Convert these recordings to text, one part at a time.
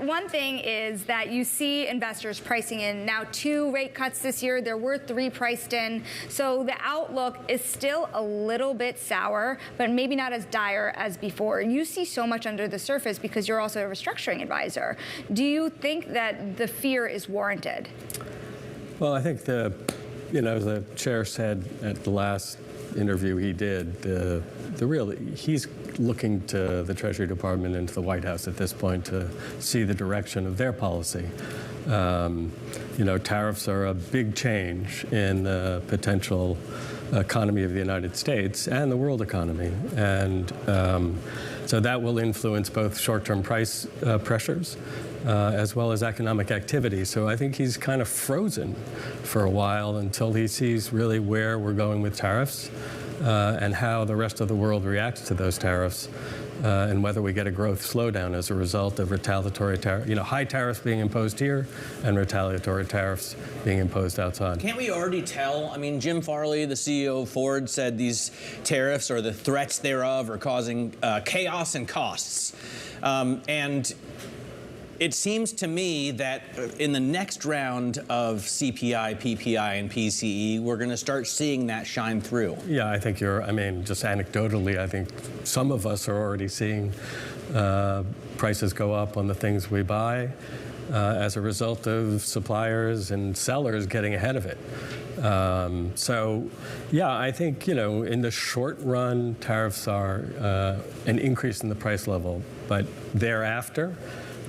One thing is that you see investors pricing in now 2 rate cuts this year. There were 3 priced in. So the outlook is still a little bit sour, but maybe not as dire as before. You see so much under the surface because you're also a restructuring advisor. Do you think that the fear is warranted? Well, I think the chair said at the last interview he did, he's looking to the Treasury Department and to the White House at this point to see the direction of their policy. Tariffs are a big change in the potential economy of the United States and the world economy. And so that will influence both short-term price pressures as well as economic activity. So I think he's kind of frozen for a while until he sees really where we're going with tariffs and how the rest of the world reacts to those tariffs and whether we get a growth slowdown as a result of retaliatory tariffs, high tariffs being imposed here and retaliatory tariffs being imposed outside. Can't we already tell? I mean, Jim Farley, the CEO of Ford, said these tariffs or the threats thereof are causing chaos and costs. And it seems to me that in the next round of CPI, PPI, and PCE, we're going to start seeing that shine through. Yeah, I think just anecdotally, I think some of us are already seeing prices go up on the things we buy as a result of suppliers and sellers getting ahead of it. I think, in the short run, tariffs are an increase in the price level, but thereafter,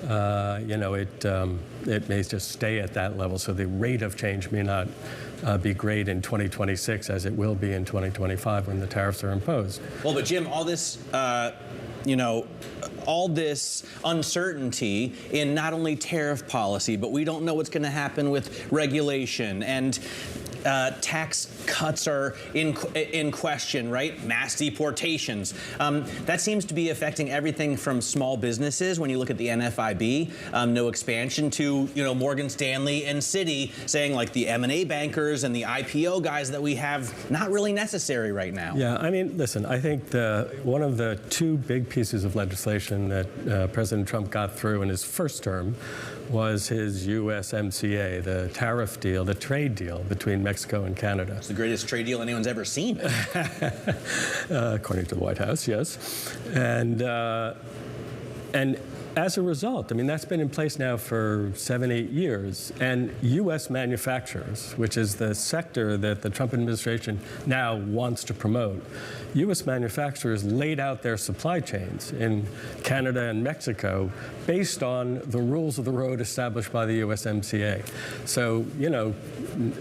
it may just stay at that level. So the rate of change may not be great in 2026 as it will be in 2025 when the tariffs are imposed. Well, but Jim, all this uncertainty in not only tariff policy, but we don't know what's going to happen with regulation and tax cuts are in question, right? Mass deportations. That seems to be affecting everything from small businesses. When you look at the NFIB, no expansion, to Morgan Stanley and Citi saying like the M&A bankers and the IPO guys that we have not really necessary right now. Yeah, I mean, listen, I think one of the 2 big pieces of legislation that President Trump got through in his first term was his USMCA, the tariff deal, the trade deal between Mexico and Canada. It's the greatest trade deal anyone's ever seen. According to the White House, yes. And as a result, I mean, that's been in place now for 7-8 years. And U.S. manufacturers, which is the sector that the Trump administration now wants to promote, U.S. manufacturers laid out their supply chains in Canada and Mexico based on the rules of the road established by the USMCA. So,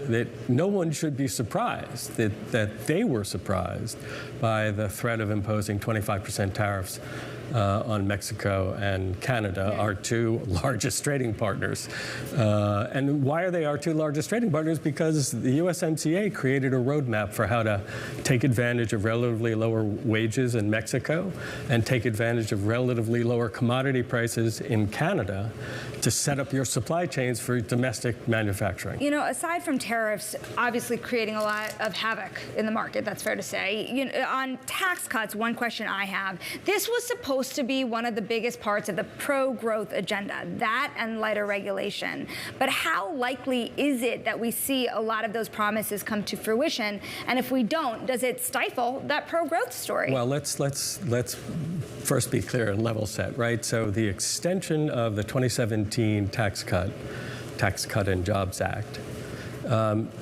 that no one should be surprised that they were surprised by the threat of imposing 25% tariffs on Mexico and Canada, our 2 largest trading partners. And why are they our 2 largest trading partners? Because the USMCA created a roadmap for how to take advantage of relatively lower wages in Mexico and take advantage of relatively lower commodity prices in Canada to set up your supply chains for domestic manufacturing. Aside from tariffs obviously creating a lot of havoc in the market, that's fair to say, on tax cuts, one question I have, this was supposed to be one of the biggest parts of the pro-growth agenda, that and lighter regulation. But how likely is it that we see a lot of those promises come to fruition? And if we don't, does it stifle that pro-growth story? Well, let's first be clear and level set, right? So the extension of the 2017 Tax Cut and Jobs Act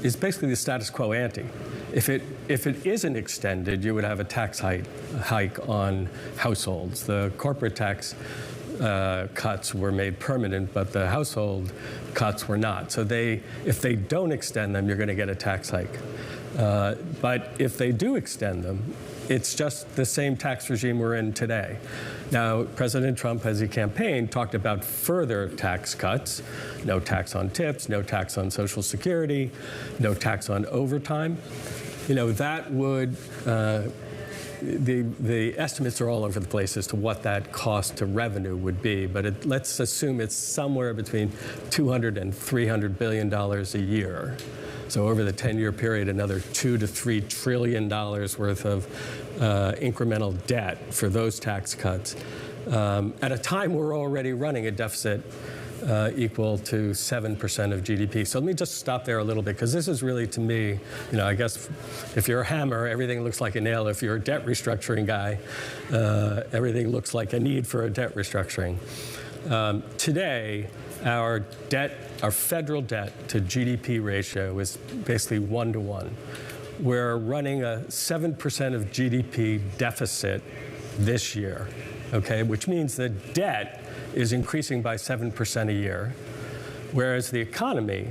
is basically the status quo ante. If it isn't extended, you would have a tax hike on households. The corporate tax cuts were made permanent, but the household cuts were not. So if they don't extend them, you're going to get a tax hike. But if they do extend them, it's just the same tax regime we're in today. Now, President Trump, as he campaigned, talked about further tax cuts: no tax on tips, no tax on Social Security, no tax on overtime. That would, the estimates are all over the place as to what that cost to revenue would be, but let's assume it's somewhere between $200 and $300 billion a year. So over the 10-year period, another $2 to $3 trillion worth of incremental debt for those tax cuts. at a time we're already running a deficit equal to 7% of GDP. So let me just stop there a little bit, because this is really, to me, I guess if you're a hammer, everything looks like a nail. If you're a debt restructuring guy, everything looks like a need for a debt restructuring. Today, our federal debt to GDP ratio is basically 1-to-1. We're running a 7% of GDP deficit this year, okay, which means the debt is increasing by 7% a year, whereas the economy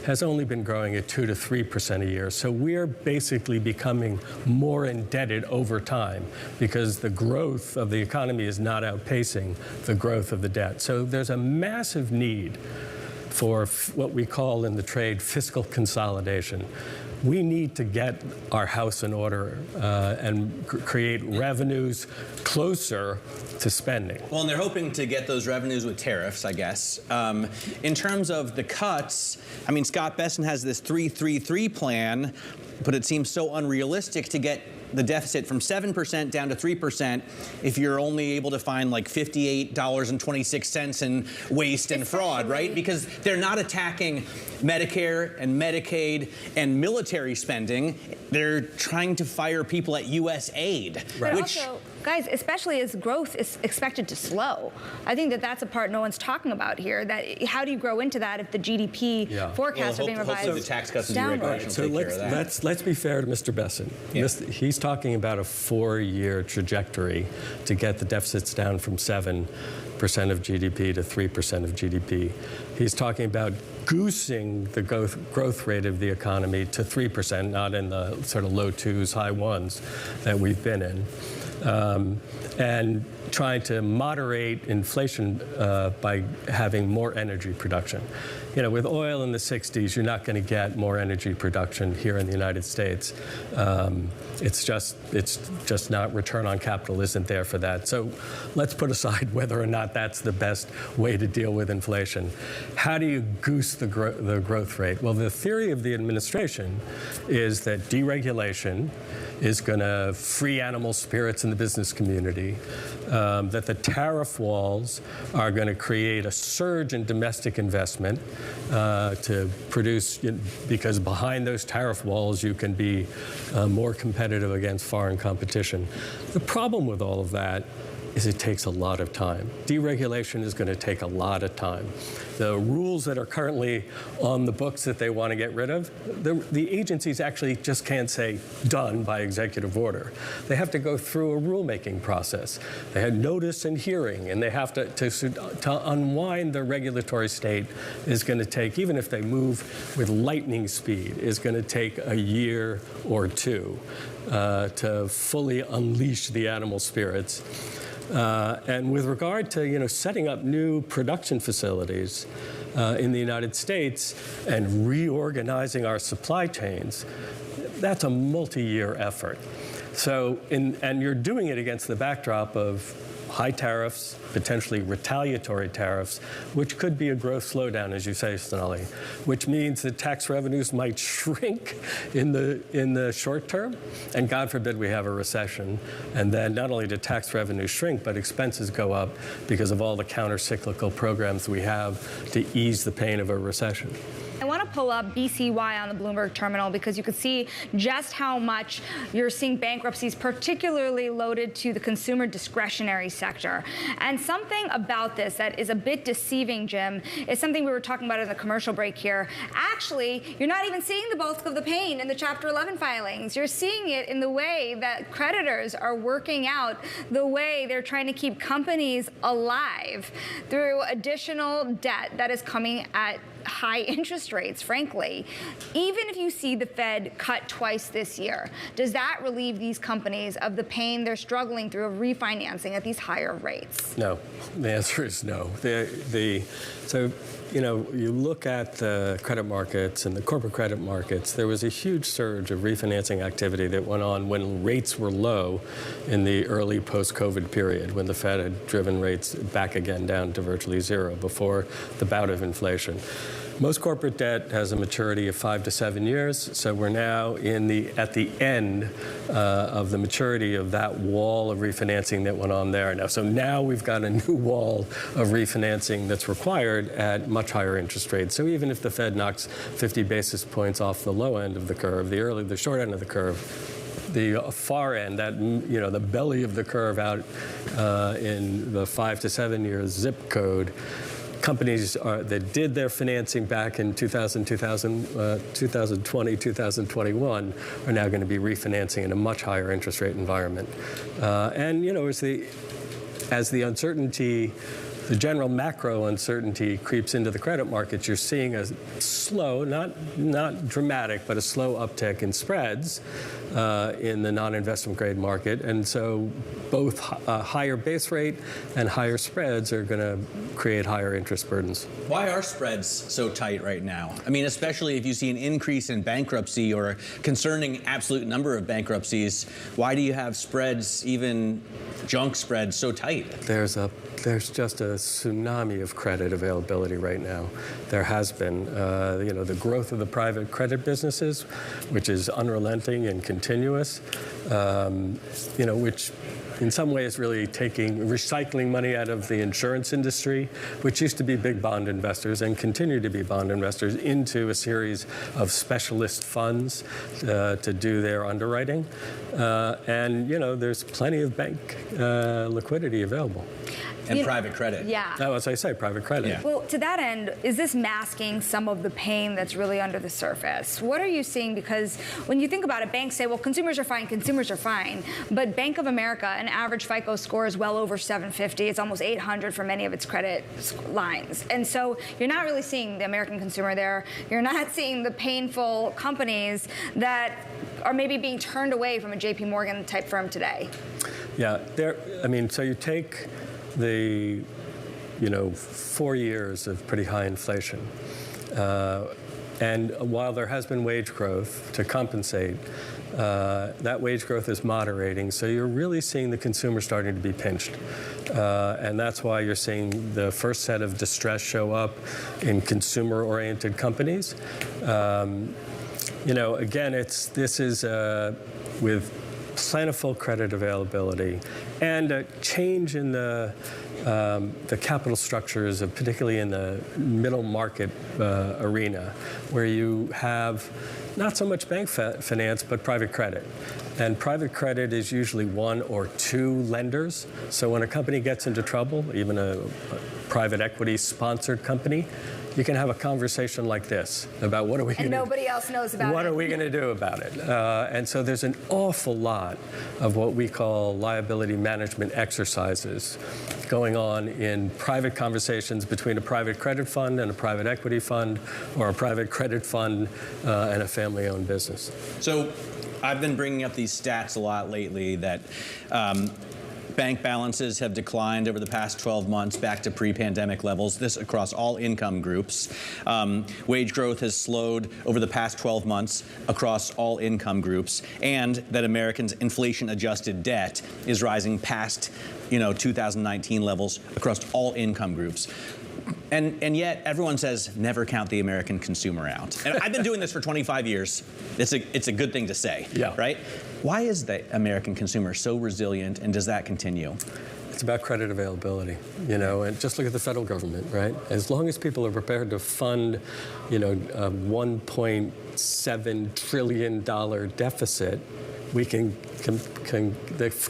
has only been growing at 2 to 3% a year. So we're basically becoming more indebted over time because the growth of the economy is not outpacing the growth of the debt. So there's a massive need for what we call in the trade fiscal consolidation. We need to get our house in order and create revenues closer to spending. Well, and they're hoping to get those revenues with tariffs, I guess. In terms of the cuts, I mean, Scott Bessent has this 3-3-3 plan, but it seems so unrealistic to get the deficit from 7% down to 3% if you're only able to find like $58.26 in waste and fraud, right? Because they're not attacking Medicare and Medicaid and military spending. They're trying to fire people at U.S. aid, right. Which also, guys, especially as growth is expected to slow. I think that's a part no one's talking about here. That how do you grow into that if the GDP forecasts are being revised? Hopefully the tax cuts and deregulation so will take care of that. let's be fair to Mr. Bessent. Yeah. He's talking about a 4-year trajectory to get the deficits down from 7% of GDP to 3% of GDP. He's talking about goosing the growth rate of the economy to 3%, not in the sort of low 2s, high 1s that we've been in. And trying to moderate inflation by having more energy production. With oil in the 60s, you're not going to get more energy production here in the United States. It's just not, return on capital isn't there for that. So let's put aside whether or not that's the best way to deal with inflation. How do you goose the growth rate? Well, the theory of the administration is that deregulation is going to free animal spirits in the business community, that the tariff walls are going to create a surge in domestic investment to produce, because behind those tariff walls you can be more competitive against foreign competition. The problem with all of that is it takes a lot of time. Deregulation is going to take a lot of time. The rules that are currently on the books that they want to get rid of, the agencies actually just can't say done by executive order. They have to go through a rulemaking process. They have notice and hearing, and they have to unwind the regulatory state is going to take, even if they move with lightning speed, is going to take a year or two to fully unleash the animal spirits. And with regard to setting up new production facilities in the United States and reorganizing our supply chains, that's a multi-year effort. So, and you're doing it against the backdrop of high tariffs, potentially retaliatory tariffs, which could be a growth slowdown, as you say, Sonali, which means that tax revenues might shrink in the short term, and God forbid we have a recession. And then not only do tax revenues shrink, but expenses go up because of all the counter-cyclical programs we have to ease the pain of a recession. I want to pull up BCY on the Bloomberg terminal because you can see just how much you're seeing bankruptcies, particularly loaded to the consumer discretionary sector. And something about this that is a bit deceiving, Jim, is something we were talking about in the commercial break here. Actually, you're not even seeing the bulk of the pain in the Chapter 11 filings. You're seeing it in the way that creditors are working out the way they're trying to keep companies alive through additional debt that is coming at high interest rates, frankly. Even if you see the Fed cut twice this year, does that relieve these companies of the pain they're struggling through of refinancing at these higher rates? No. The answer is no. So, you look at the credit markets and the corporate credit markets, there was a huge surge of refinancing activity that went on when rates were low in the early post-COVID period, when the Fed had driven rates back again down to virtually zero before the bout of inflation. Most corporate debt has a maturity of 5 to 7 years, so we're now at the end of the maturity of that wall of refinancing that went on there. So now we've got a new wall of refinancing that's required at much higher interest rates. So even if the Fed knocks 50 basis points off the low end of the curve, the short end of the curve, the far end, the belly of the curve out in the 5 to 7 years zip code, companies that did their financing back in 2020, 2021 are now going to be refinancing in a much higher interest rate environment. As the uncertainty, the general macro uncertainty creeps into the credit markets, you're seeing a slow, not dramatic, but a slow uptick in spreads in the non-investment grade market. And so both a higher base rate and higher spreads are going to create higher interest burdens. Why are spreads so tight right now? I mean, especially if you see an increase in bankruptcy or a concerning absolute number of bankruptcies, why do you have spreads, even junk spreads, so tight? There's just a tsunami of credit availability right now. There has been, the growth of the private credit businesses, which is unrelenting and continuous, which in some ways really recycling money out of the insurance industry, which used to be big bond investors and continue to be bond investors, into a series of specialist funds to do their underwriting. There's plenty of bank liquidity available. And private credit. Yeah. Oh, as I say, private credit. Yeah. Well, to that end, is this masking some of the pain that's really under the surface? What are you seeing? Because when you think about it, banks say, well, consumers are fine. But Bank of America, an average FICO score is well over 750. It's almost 800 for many of its credit lines. And so you're not really seeing the American consumer there. You're not seeing the painful companies that are maybe being turned away from a JP Morgan type firm today. Yeah, so you take the 4 years of pretty high inflation. And while there has been wage growth to compensate, that wage growth is moderating. So you're really seeing the consumer starting to be pinched. And that's why you're seeing the first set of distress show up in consumer-oriented companies. Again, this is with plentiful credit availability and a change in the capital structures, particularly in the middle market arena, where you have not so much bank finance, but private credit. And private credit is usually one or two lenders. So when a company gets into trouble, even a private equity sponsored company, you can have a conversation like this about what are we going to do. And nobody else knows about it. What are we going to do about it? And so there's an awful lot of what we call liability management exercises going on in private conversations between a private credit fund and a private equity fund, or a private credit fund and a family-owned business. So I've been bringing up these stats a lot lately that bank balances have declined over the past 12 months back to pre-pandemic levels, this across all income groups. Wage growth has slowed over the past 12 months across all income groups, and that Americans' inflation-adjusted debt is rising past 2019 levels across all income groups. And yet everyone says never count the American consumer out. And I've been doing this for 25 years. It's a good thing to say, right? Why is the American consumer so resilient, and does that continue? It's about credit availability, and just look at the federal government, right? As long as people are prepared to fund, a $1.7 trillion deficit, we the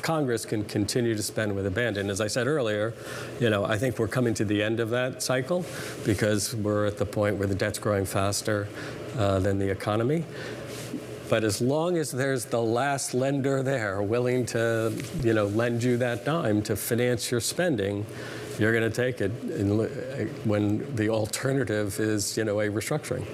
Congress can continue to spend with abandon. As I said earlier, I think we're coming to the end of that cycle because we're at the point where the debt's growing faster than the economy. But as long as there's the last lender there willing to, lend you that dime to finance your spending, you're going to take it when the alternative is, a restructuring.